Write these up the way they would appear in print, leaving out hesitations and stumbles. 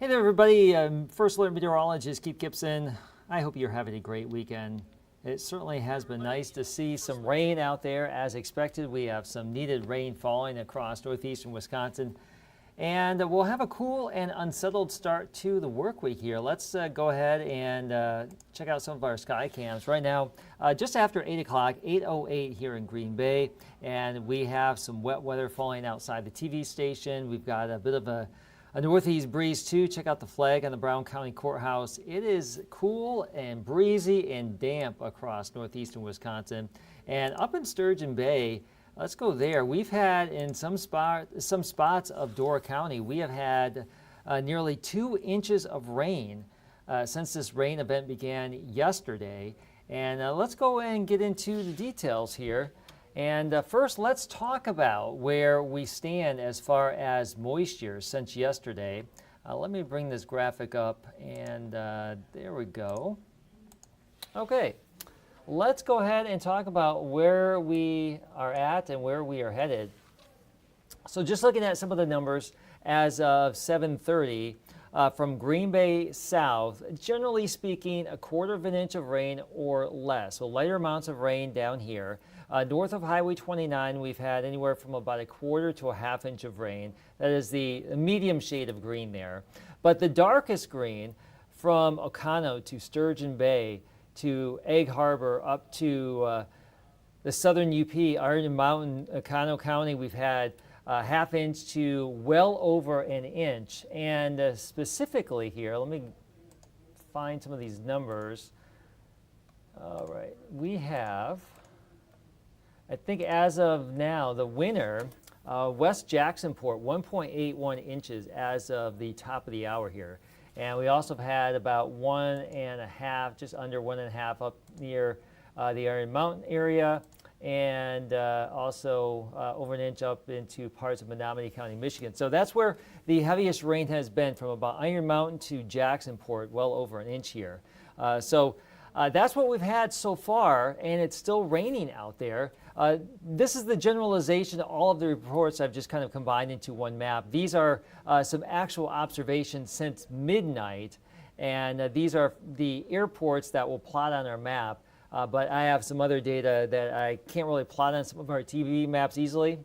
Hey there, everybody. First Alert Meteorologist Keith Gibson. I hope you're having a great weekend. It certainly has been nice to see some rain out there as expected. We have some needed rain falling across northeastern Wisconsin. And we'll have a cool and unsettled start to the work week here. Let's go ahead and check out some of our sky cams. Right now, just after 8 o'clock, 8:08 here in Green Bay. And we have some wet weather falling outside the TV station. We've got a bit of a northeast breeze too. Check out the flag on the Brown County Courthouse. It is cool and breezy and damp across northeastern Wisconsin. And up in Sturgeon Bay, let's go there. We've had in some spots of Door County, we have had nearly 2 inches of rain since this rain event began yesterday. And let's go and get into the details here. And first, let's talk about where we stand as far as moisture since yesterday. Let me bring this graphic up, and there we go. Okay, let's go ahead and talk about where we are at and where we are headed. So just looking at some of the numbers as of 7:30, from Green Bay south, generally speaking, 1/4 inch of rain or less. So lighter amounts of rain down here. North of Highway 29, we've had anywhere from about 1/4 to 1/2 inch of rain. That is the medium shade of green there. But the darkest green from Oconto to Sturgeon Bay to Egg Harbor up to the southern UP, Iron Mountain, Oconto County, we've had 1/2 inch to well over an inch. And specifically here, let me find some of these numbers. All right, we have, I think as of now, the winner, West Jacksonport, 1.81 inches as of the top of the hour here. And we also have had about 1.5, just under 1.5 up near the Iron Mountain area, and also over an inch up into parts of Menominee County, Michigan. So that's where the heaviest rain has been, from about Iron Mountain to Jacksonport, well over an inch here. That's what we've had so far, and it's still raining out there. This is the generalization of all of the reports I've just kind of combined into one map. These are some actual observations since midnight, and these are the airports that we'll plot on our map. But I have some other data that I can't really plot on some of our TV maps easily.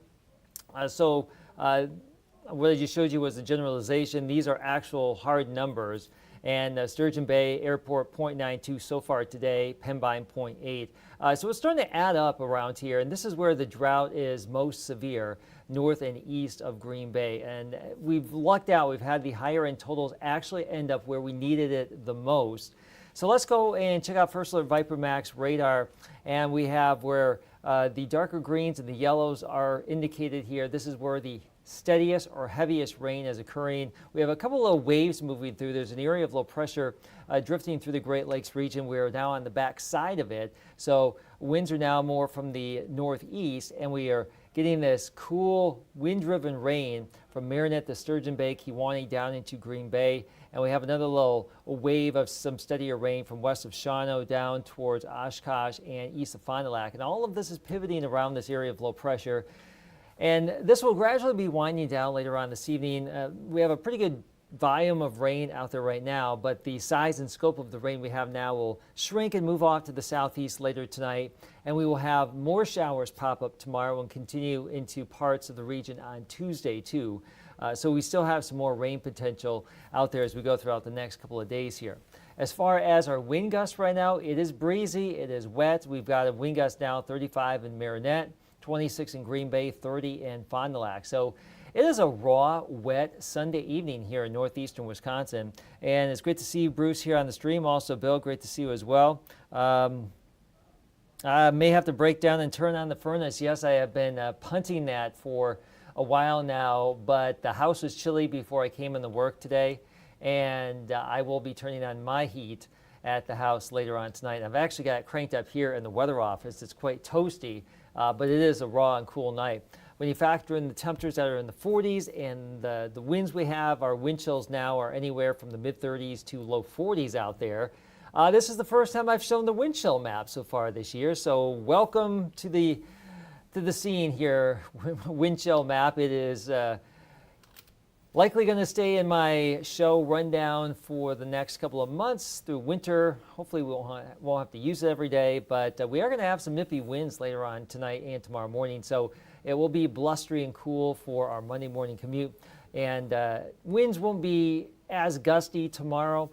What I just showed you was the generalization. These are actual hard numbers. And Sturgeon Bay Airport 0.92 so far today, Pembine 0.8. So it's starting to add up around here, and this is where the drought is most severe, north and east of Green Bay. And we've lucked out. We've had the higher end totals actually end up where we needed it the most. So let's go and check out First Alert Viper Max radar, and we have where the darker greens and the yellows are indicated here. This is where the steadiest or heaviest rain is occurring. We have a couple of waves moving through. There's an area of low pressure drifting through the Great Lakes region. We're now on the back side of it. So winds are now more from the northeast, and we are getting this cool wind-driven rain from Marinette to Sturgeon Bay, Kewaunee down into Green Bay. And we have another little wave of some steadier rain from west of Shawano down towards Oshkosh and east of Fond du Lac. And all of this is pivoting around this area of low pressure. And this will gradually be winding down later on this evening. We have a pretty good volume of rain out there right now, but the size and scope of the rain we have now will shrink and move off to the southeast later tonight. And we will have more showers pop up tomorrow and continue into parts of the region on Tuesday too. So we still have some more rain potential out there as we go throughout the next couple of days here. As far as our wind gusts right now, it is breezy, it is wet. We've got a wind gust now 35 in Marinette, 26 in Green Bay, 30 in Fond du Lac. So it is a raw, wet Sunday evening here in northeastern Wisconsin. And it's great to see you, Bruce, here on the stream. Also, Bill, great to see you as well. I may have to break down and turn on the furnace. Yes, I have been punting that for a while now, but the house was chilly before I came into work today. And I will be turning on my heat at the house later on tonight. I've actually got it cranked up here in the weather office. It's quite toasty, but it is a raw and cool night. When you factor in the temperatures that are in the 40s and the winds we have, our wind chills now are anywhere from the mid-30s to low 40s out there. This is the first time I've shown the wind chill map so far this year, so welcome to the scene here, wind chill map. It is Likely going to stay in my show rundown for the next couple of months through winter. Hopefully we won't have to use it every day, but we are going to have some nippy winds later on tonight and tomorrow morning. So it will be blustery and cool for our Monday morning commute. And winds won't be as gusty tomorrow,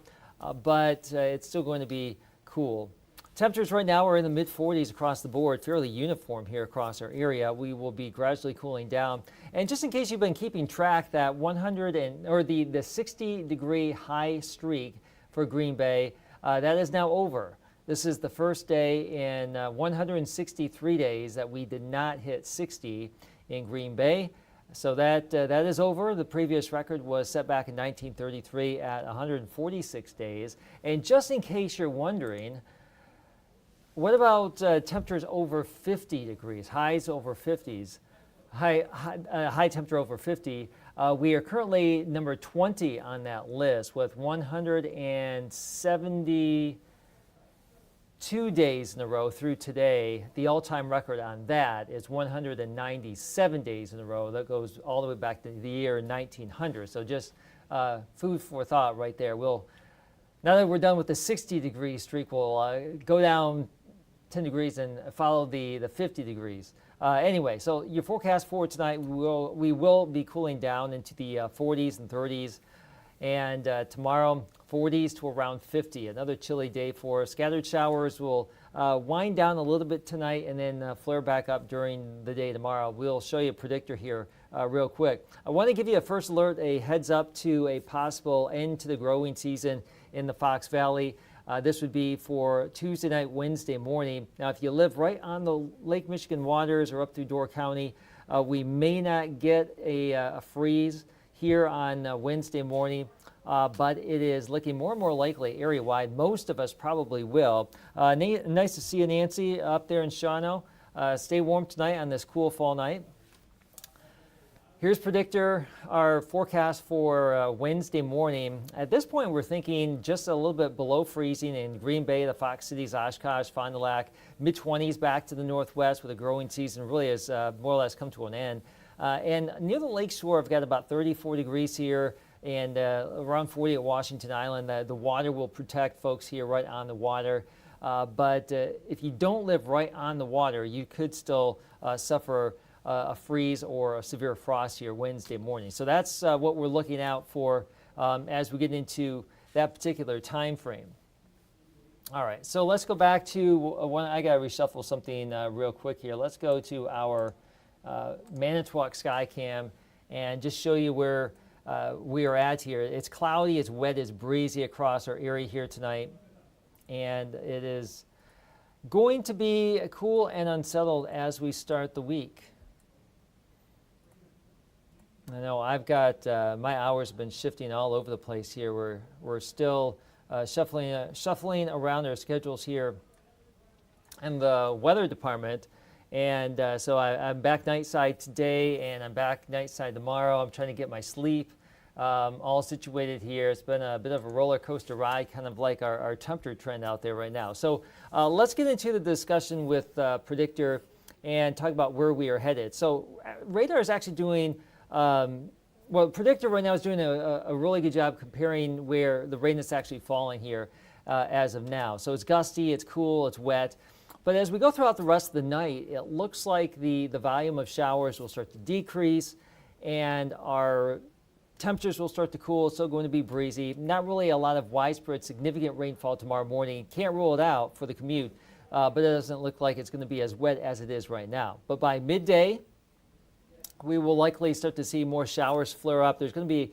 but it's still going to be cool. Temperatures right now are in the mid-40s across the board, fairly uniform here across our area. We will be gradually cooling down. And just in case you've been keeping track, that the 60-degree high streak for Green Bay, that is now over. This is the first day in 163 days that we did not hit 60 in Green Bay. So that is over. The previous record was set back in 1933 at 146 days. And just in case you're wondering, what about temperatures over 50 degrees, highs over 50s, high temperature over 50? We are currently number 20 on that list with 172 days in a row through today. The all-time record on that is 197 days in a row. That goes all the way back to the year 1900. So just food for thought right there. Now that we're done with the 60-degree streak, we'll go down 10 degrees and follow the 50 degrees. Anyway, so your forecast for tonight, we will be cooling down into the 40s and 30s. And tomorrow, 40s to around 50. Another chilly day for us. Scattered showers will wind down a little bit tonight and then flare back up during the day tomorrow. We'll show you a predictor here real quick. I want to give you a first alert, a heads up to a possible end to the growing season in the Fox Valley. This would be for Tuesday night, Wednesday morning. Now, if you live right on the Lake Michigan waters or up through Door County, we may not get a freeze here on Wednesday morning, but it is looking more and more likely area-wide. Most of us probably will. Nice to see you, Nancy, up there in Shawano. Stay warm tonight on this cool fall night. Here's predictor, our forecast for Wednesday morning. At this point, we're thinking just a little bit below freezing in Green Bay, the Fox Cities, Oshkosh, Fond du Lac, mid-20s back to the northwest with a growing season really has more or less come to an end. And near the lake shore, I've got about 34 degrees here and around 40 at Washington Island. The water will protect folks here right on the water. But if you don't live right on the water, you could still suffer a freeze or a severe frost here Wednesday morning. So that's what we're looking out for as we get into that particular time frame. All right, so let's go back to I got to reshuffle something real quick here. Let's go to our Manitowoc Skycam and just show you where we are at here. It's cloudy, it's wet, it's breezy across our area here tonight, and it is going to be cool and unsettled as we start the week. I know I've got my hours have been shifting all over the place here. We're still shuffling around our schedules here in the weather department, and so I'm back night side today, and I'm back night side tomorrow. I'm trying to get my sleep all situated here. It's been a bit of a roller coaster ride, kind of like our temperature trend out there right now. So let's get into the discussion with predictor and talk about where we are headed. So radar is actually doing. Predictor right now is doing a really good job comparing where the rain is actually falling here as of now. So it's gusty, it's cool, it's wet. But as we go throughout the rest of the night, it looks like the volume of showers will start to decrease and our temperatures will start to cool. It's still going to be breezy. Not really a lot of widespread significant rainfall tomorrow morning. Can't rule it out for the commute, but it doesn't look like it's going to be as wet as it is right now. But by midday, we will likely start to see more showers flare up. There's going to be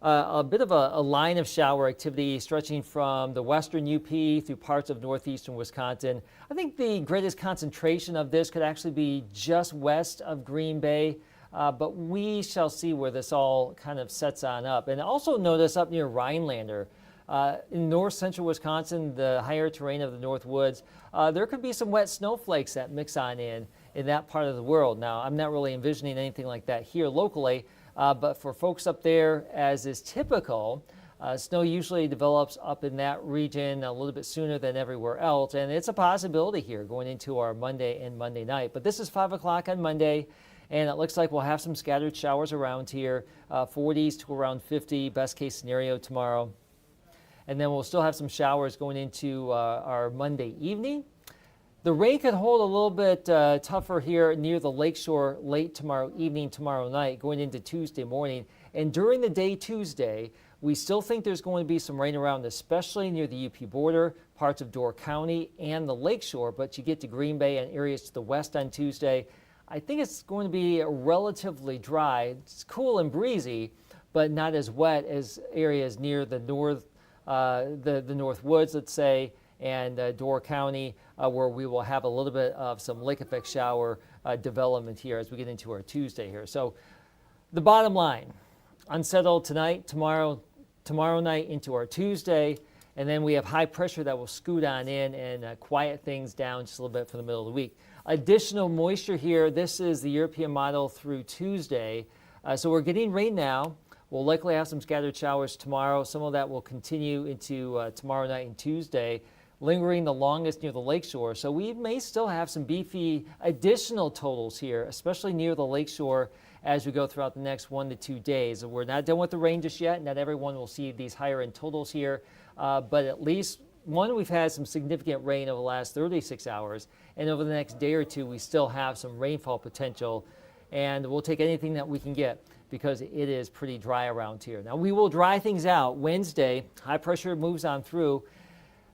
a bit of a line of shower activity stretching from the western UP through parts of northeastern Wisconsin. I think the greatest concentration of this could actually be just west of Green Bay, but we shall see where this all kind of sets on up. And also notice up near Rhinelander, in north central Wisconsin, the higher terrain of the North Woods, there could be some wet snowflakes that mix on in that part of the world. Now, I'm not really envisioning anything like that here locally, but for folks up there, as is typical, snow usually develops up in that region a little bit sooner than everywhere else, and it's a possibility here going into our Monday and Monday night. But this is 5 o'clock on Monday, and it looks like we'll have some scattered showers around here, 40s to around 50, best case scenario tomorrow. And then we'll still have some showers going into our Monday evening. The rain could hold a little bit tougher here near the lakeshore late tomorrow evening, tomorrow night, going into Tuesday morning. And during the day Tuesday, we still think there's going to be some rain around, especially near the UP border, parts of Door County and the lakeshore. But you get to Green Bay and areas to the west on Tuesday, I think it's going to be relatively dry. It's cool and breezy, but not as wet as areas near the north, the North Woods, let's say, and Door County, where we will have a little bit of some lake effect shower development here as we get into our Tuesday here. So the bottom line, unsettled tonight, tomorrow night into our Tuesday, and then we have high pressure that will scoot on in and quiet things down just a little bit for the middle of the week. Additional moisture here. This is the European model through Tuesday. So we're getting rain now. We'll likely have some scattered showers tomorrow. Some of that will continue into tomorrow night and Tuesday, lingering the longest near the lakeshore. So we may still have some beefy additional totals here, especially near the lakeshore as we go throughout the next 1 to 2 days. We're not done with the rain just yet. Not everyone will see these higher end totals here, but at least we've had some significant rain over the last 36 hours, and over the next day or two, we still have some rainfall potential, and we'll take anything that we can get because it is pretty dry around here. Now, we will dry things out Wednesday. High pressure moves on through.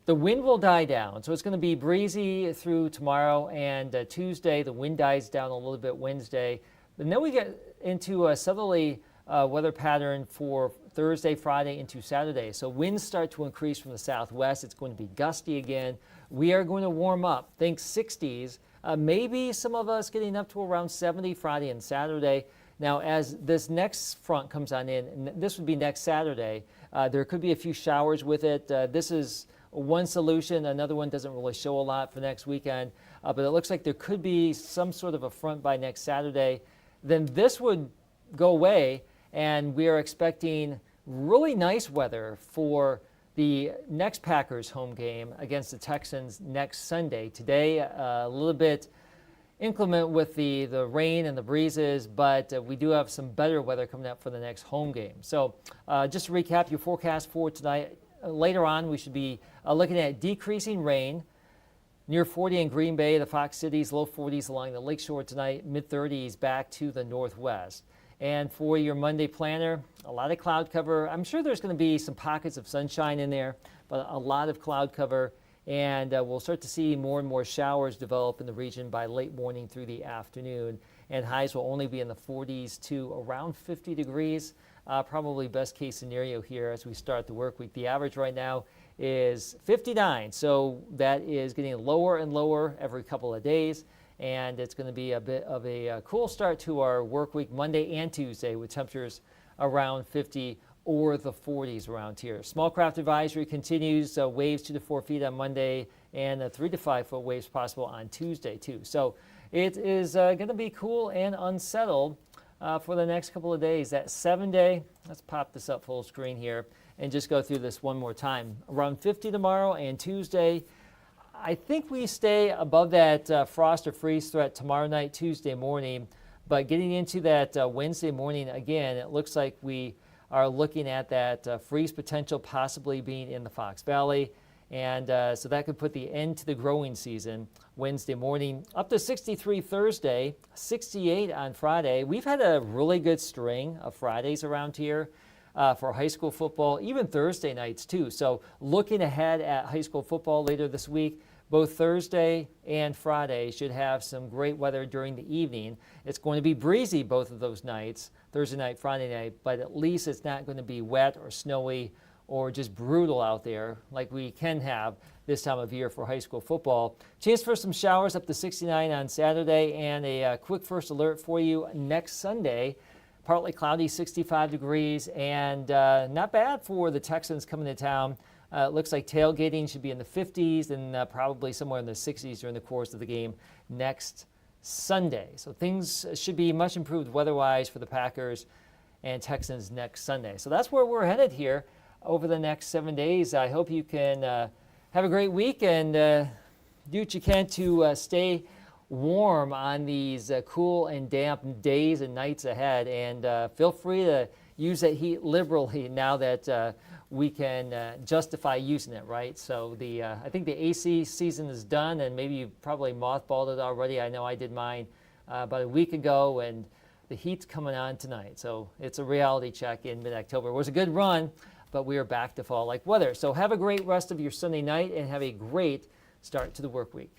The wind will die down, so it's going to be breezy through tomorrow and Tuesday. The wind dies down a little bit Wednesday. And then we get into a southerly weather pattern for Thursday, Friday into Saturday. So winds start to increase from the southwest. It's going to be gusty again. We are going to warm up. Think 60s. Maybe some of us getting up to around 70 Friday and Saturday. Now, as this next front comes on in, and this would be next Saturday, there could be a few showers with it. This is one solution. Another one doesn't really show a lot for next weekend, but it looks like there could be some sort of a front by next Saturday. Then this would go away, and we are expecting really nice weather for the next Packers home game against the Texans next Sunday. Today, a little bit inclement with the rain and the breezes, but we do have some better weather coming up for the next home game. So just to recap your forecast for tonight, later on we should be looking at decreasing rain, near 40 in Green Bay, the Fox Cities, low 40s along the lakeshore tonight, mid-30s back to the northwest. And for your Monday planner, a lot of cloud cover. I'm sure there's going to be some pockets of sunshine in there, but a lot of cloud cover. And we'll start to see more and more showers develop in the region by late morning through the afternoon. And highs will only be in the 40s to around 50 degrees. Probably best case scenario here as we start the work week. The average right now is 59. So that is getting lower and lower every couple of days. And it's going to be a bit of a cool start to our work week Monday and Tuesday with temperatures around 50 or the 40s around here. Small craft advisory continues, waves 2 to 4 feet on Monday and 3 to 5 foot waves possible on Tuesday too. So it is going to be cool and unsettled for the next couple of days. That 7-day, let's pop this up full screen here and just go through this one more time. Around 50 tomorrow and Tuesday. I think we stay above that frost or freeze threat tomorrow night, Tuesday morning, but getting into that Wednesday morning again, it looks like we are looking at that freeze potential possibly being in the Fox Valley, and so that could put the end to the growing season Wednesday morning. Up to 63 Thursday, 68 on Friday. We've had a really good string of Fridays around here for high school football, even Thursday nights too. So looking ahead at high school football later this week, both Thursday and Friday should have some great weather during the evening. It's going to be breezy both of those nights, Thursday night, Friday night, but at least it's not going to be wet or snowy or just brutal out there like we can have this time of year for high school football. Chance for some showers up to 69 on Saturday, and a quick first alert for you next Sunday. Partly cloudy, 65 degrees, and not bad for the Texans coming to town. It looks like tailgating should be in the 50s and probably somewhere in the 60s during the course of the game next Sunday. So things should be much improved weather-wise for the Packers and Texans next Sunday. So that's where we're headed here over the next 7 days. I hope you can have a great week and do what you can to stay warm on these cool and damp days and nights ahead. And feel free to use that heat liberally now that we can justify using it, right? So I think the AC season is done, and maybe you've probably mothballed it already. I know I did mine about a week ago, and the heat's coming on tonight. So it's a reality check in mid-October. It was a good run, but we are back to fall-like weather. So have a great rest of your Sunday night and have a great start to the work week.